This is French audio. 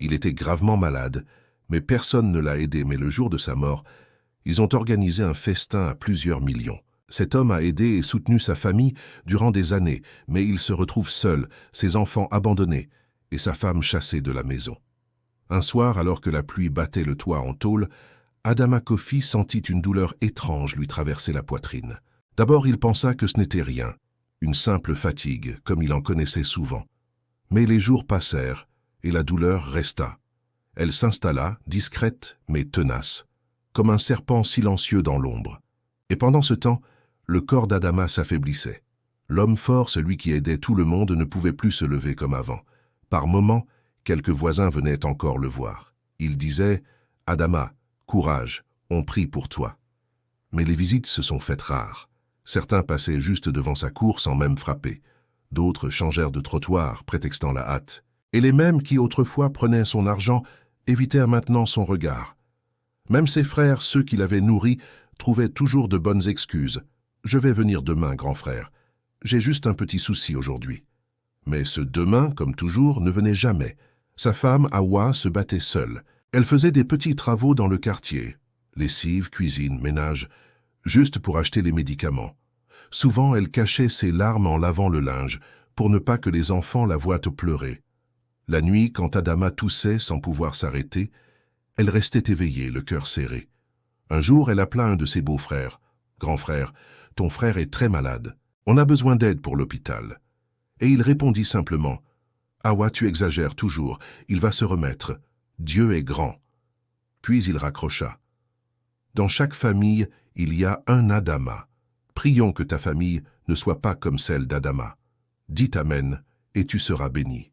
Il était gravement malade, mais personne ne l'a aidé. Mais le jour de sa mort, ils ont organisé un festin à plusieurs millions. Cet homme a aidé et soutenu sa famille durant des années, mais il se retrouve seul, ses enfants abandonnés et sa femme chassée de la maison. Un soir, alors que la pluie battait le toit en tôle, Adama Koffi sentit une douleur étrange lui traverser la poitrine. D'abord, il pensa que ce n'était rien, une simple fatigue, comme il en connaissait souvent. Mais les jours passèrent et la douleur resta. Elle s'installa, discrète mais tenace, comme un serpent silencieux dans l'ombre. Et pendant ce temps, le corps d'Adama s'affaiblissait. L'homme fort, celui qui aidait tout le monde, ne pouvait plus se lever comme avant. Par moments, quelques voisins venaient encore le voir. Ils disaient « Adama, courage, on prie pour toi ». Mais les visites se sont faites rares. Certains passaient juste devant sa cour sans même frapper. D'autres changèrent de trottoir, prétextant la hâte. Et les mêmes qui autrefois prenaient son argent évitèrent maintenant son regard. Même ses frères, ceux qui l'avaient nourri, trouvaient toujours de bonnes excuses. « Je vais venir demain, grand frère. J'ai juste un petit souci aujourd'hui. » Mais ce demain, comme toujours, ne venait jamais. Sa femme, Hawa, se battait seule. Elle faisait des petits travaux dans le quartier. Lessive, cuisine, ménage, juste pour acheter les médicaments. Souvent, elle cachait ses larmes en lavant le linge, pour ne pas que les enfants la voient pleurer. La nuit, quand Adama toussait sans pouvoir s'arrêter, elle restait éveillée, le cœur serré. Un jour, elle appela un de ses beaux-frères. « Grand frère, ton frère est très malade. On a besoin d'aide pour l'hôpital. » Et il répondit simplement « Hawa, tu exagères toujours, il va se remettre. Dieu est grand. » Puis il raccrocha. « Dans chaque famille, il y a un Adama. Prions que ta famille ne soit pas comme celle d'Adama. Dis Amen, et tu seras béni. »